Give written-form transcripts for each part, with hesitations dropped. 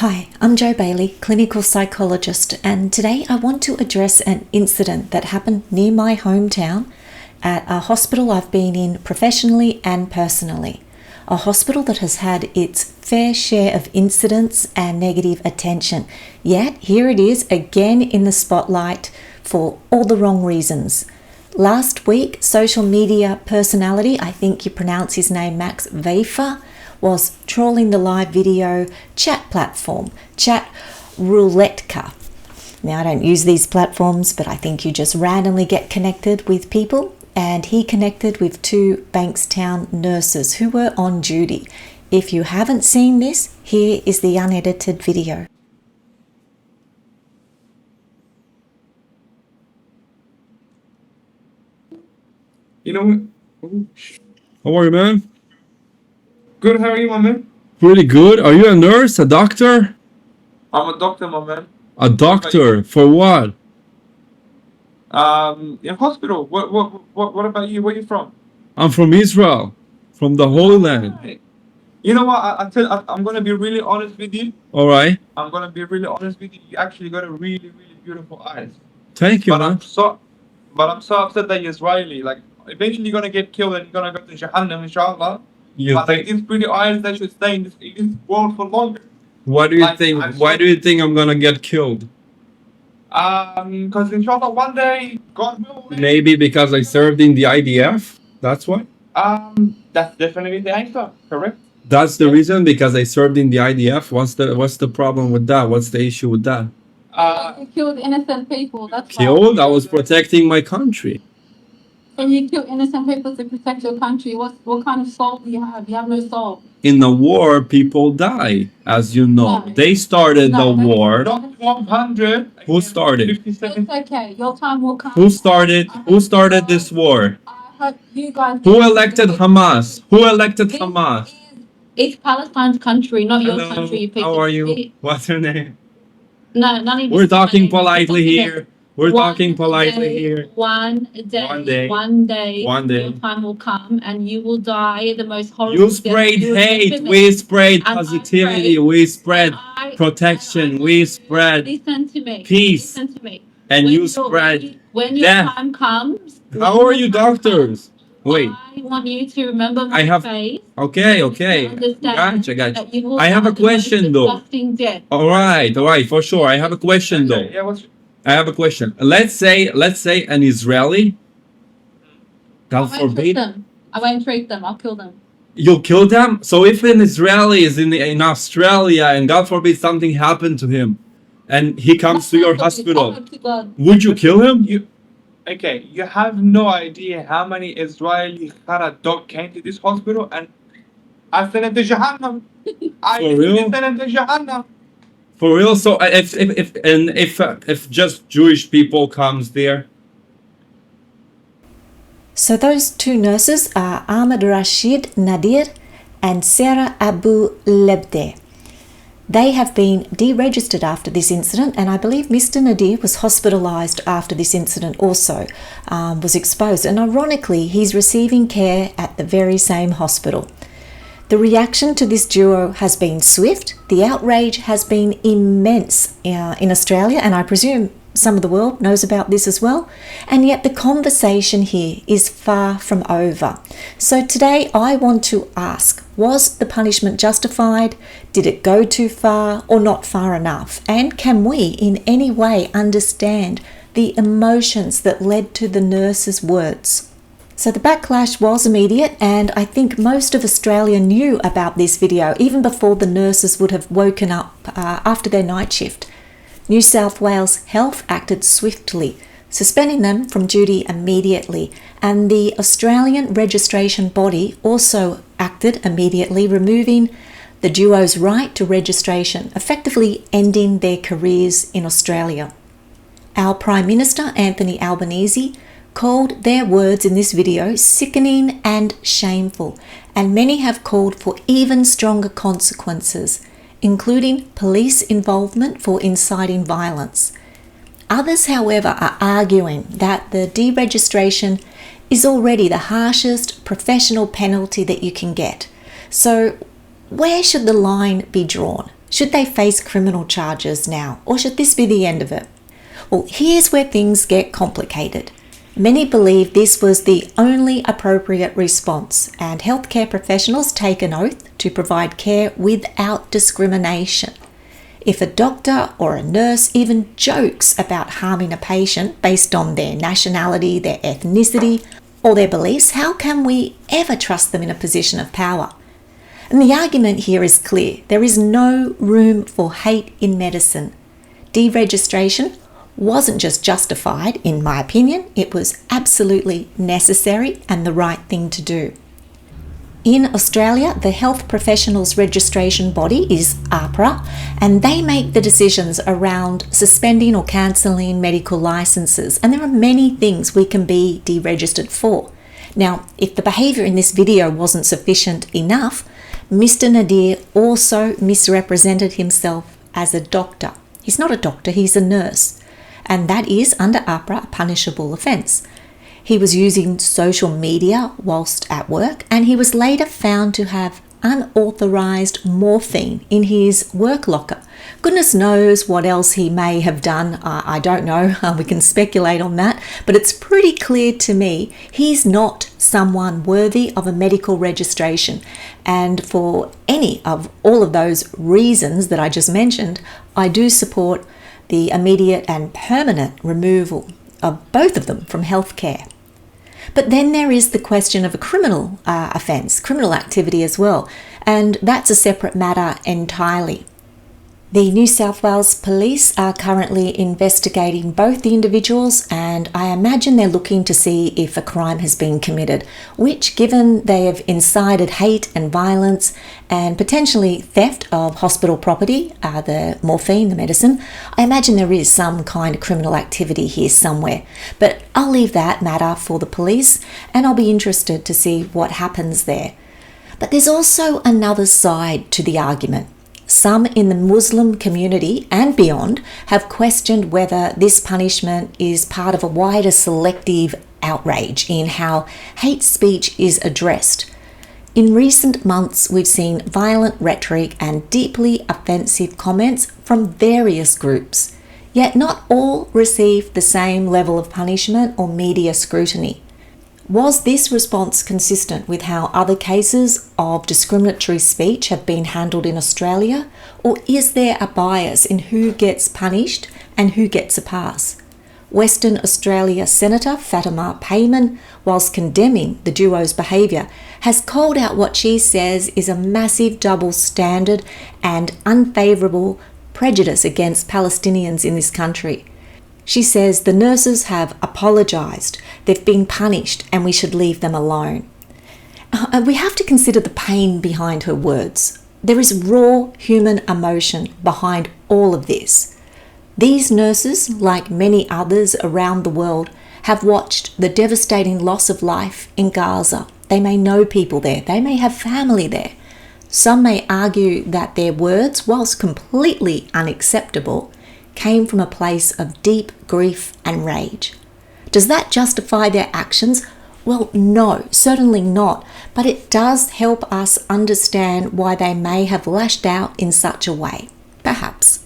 Hi, I'm Jo Bailey, clinical psychologist, and today I want to address an incident that happened near my hometown at a hospital I've been in professionally and personally. A hospital that has had its fair share of incidents and negative attention, yet here it is again in the spotlight for all the wrong reasons. Last week, social media personality, I think you pronounce his name Max Veifer, was trawling the live video chat platform, Chat Rouletteca. Now, I don't use these platforms, but I think you just randomly get connected with people, and he connected with two Bankstown nurses who were on duty. If you haven't seen this, here is the unedited video. You know what? How are you, man? Good, how are you, my man? Pretty good. Are you a nurse? A doctor? I'm a doctor, my man. A doctor? For what? In hospital. What about you? Where you from? I'm from Israel. From the Holy Land. Right. You know what? I'm gonna be really honest with you. Alright. I'm gonna be really honest with you. You actually got a really, really beautiful eyes. Thank you, But man. I'm so upset that you're Israeli. Like, eventually you're gonna get killed and you're gonna go to Jahannam, inshallah. You But like, think, these pretty eyes, they should stay in this world for longer. why do you Like, think, I why should- do you think I'm gonna get killed? Because inshallah one day, God will. Maybe because I served in the IDF? That's why? That's definitely the answer, correct? That's the reason, because I served in the IDF? What's the problem with that? What's the issue with that? You killed innocent people. That's Killed? I was protecting my country. And you kill innocent people to protect your country. What kind of soul do you have? You have no soul. In the war, people die, as you know. No. They started the No, that's- war. Not 100. Who started? 57. It's okay. Your time will come. Who started this war? I hope you guys. Who elected Hamas? Who elected Hamas? It's Palestine's country, not your Hello, country. You piece how of are you? shit. What's your name? No, none of We're this is talking my name. politely It's here. We're talking politely day, here. One day. One day. Your time will come and you will die the most horrible You death sprayed you will hate. ever We meet. sprayed And I positivity. pray- We spread And I- protection. and I We want you to spread Listen to me. peace. Listen to me. and When you your- spread when your death. time comes. How when are your you time doctors? Wait. comes, I want you to remember my I have- face. Okay, and okay. understand Gotcha. that you will I have die a the most question though. disgusting death. All right, for sure. I have a question though. Yeah, what's I have a question. Let's say an Israeli, God I won't treat forbid, them. I won't treat them. I'll kill them. you'll kill them. So if an Israeli is in Australia and God forbid something happened to him, and he comes to your hospital, To God. would you kill him? Okay, you have no idea how many Israeli Khara dog came to this hospital and I sent it to Jahannam. For real? sent it to Jahannam. For real? So if just Jewish people comes there, So those two nurses are Ahmed Rashid Nadir and Sarah Abu Lebde. They have been deregistered after this incident, and I believe Mr. Nadir was hospitalised after this incident also, was exposed. And ironically, he's receiving care at the very same hospital. The reaction to this duo has been swift. The outrage has been immense in Australia, and I presume some of the world knows about this as well. And yet the conversation here is far from over. So today I want to ask, was the punishment justified? Did it go too far or not far enough? And can we in any way understand the emotions that led to the nurse's words? So the backlash was immediate, and I think most of Australia knew about this video even before the nurses would have woken up after their night shift. New South Wales Health acted swiftly, suspending them from duty immediately, and the Australian registration body also acted immediately, removing the duo's right to registration, effectively ending their careers in Australia. Our Prime Minister, Anthony Albanese, called their words in this video sickening and shameful, and many have called for even stronger consequences, including police involvement for inciting violence. Others, however, are arguing that the deregistration is already the harshest professional penalty that you can get. So where should the line be drawn? Should they face criminal charges now, or should this be the end of it? Well, here's where things get complicated. Many believe this was the only appropriate response, and healthcare professionals take an oath to provide care without discrimination. If a doctor or a nurse even jokes about harming a patient based on their nationality, their ethnicity, or their beliefs, how can we ever trust them in a position of power? And the argument here is clear. There is no room for hate in medicine. Deregistration wasn't just justified, in my opinion, it was absolutely necessary and the right thing to do. In Australia, the Health Professionals Registration Body is AHPRA, and they make the decisions around suspending or cancelling medical licenses, and there are many things we can be deregistered for. Now, if the behaviour in this video wasn't sufficient enough, Mr. Nadir also misrepresented himself as a doctor. He's not a doctor, he's a nurse, and that is, under AHPRA, a punishable offence. He was using social media whilst at work, and he was later found to have unauthorised morphine in his work locker. Goodness knows what else he may have done. I don't know. We can speculate on that, but it's pretty clear to me he's not someone worthy of a medical registration. And for any of all of those reasons that I just mentioned, I do support the immediate and permanent removal of both of them from healthcare. But then there is the question of a criminal offence, criminal activity as well, and that's a separate matter entirely. The New South Wales Police are currently investigating both the individuals, and I imagine they're looking to see if a crime has been committed, which, given they have incited hate and violence and potentially theft of hospital property, the morphine, the medicine, I imagine there is some kind of criminal activity here somewhere. But I'll leave that matter for the police, and I'll be interested to see what happens there. But there's also another side to the argument. Some in the Muslim community and beyond have questioned whether this punishment is part of a wider selective outrage in how hate speech is addressed. In recent months, we've seen violent rhetoric and deeply offensive comments from various groups, yet not all receive the same level of punishment or media scrutiny. Was this response consistent with how other cases of discriminatory speech have been handled in Australia, or is there a bias in who gets punished and who gets a pass? Western Australia Senator Fatima Payman, whilst condemning the duo's behaviour, has called out what she says is a massive double standard and unfavourable prejudice against Palestinians in this country. She says the nurses have apologised, they've been punished, and we should leave them alone. We have to consider the pain behind her words. There is raw human emotion behind all of this. These nurses, like many others around the world, have watched the devastating loss of life in Gaza. They may know people there, they may have family there. Some may argue that their words, whilst completely unacceptable, came from a place of deep grief and rage. Does that justify their actions? Well, no, certainly not, but it does help us understand why they may have lashed out in such a way, perhaps.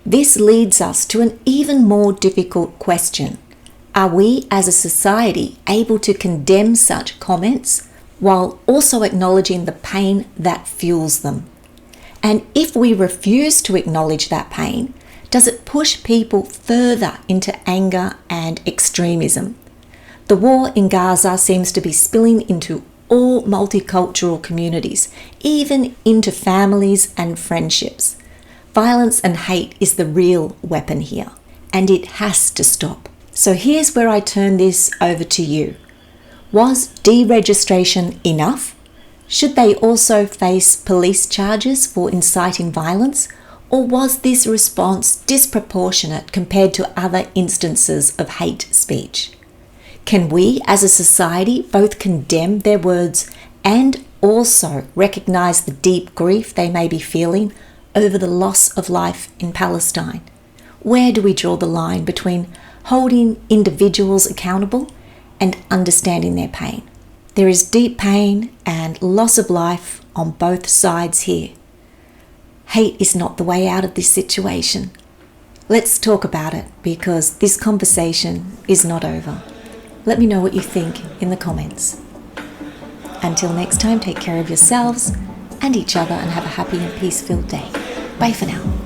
This leads us to an even more difficult question. Are we as a society able to condemn such comments while also acknowledging the pain that fuels them? And if we refuse to acknowledge that pain, does it push people further into anger and extremism? The war in Gaza seems to be spilling into all multicultural communities, even into families and friendships. Violence and hate is the real weapon here, and it has to stop. So here's where I turn this over to you. Was deregistration enough? Should they also face police charges for inciting violence? Or was this response disproportionate compared to other instances of hate speech? Can we as a society both condemn their words and also recognise the deep grief they may be feeling over the loss of life in Palestine? Where do we draw the line between holding individuals accountable and understanding their pain? There is deep pain and loss of life on both sides here. hate is not the way out of this situation. Let's talk about it, because this conversation is not over. Let me know what you think in the comments. Until next time, take care of yourselves and each other and have a happy and peace-filled day. Bye for now.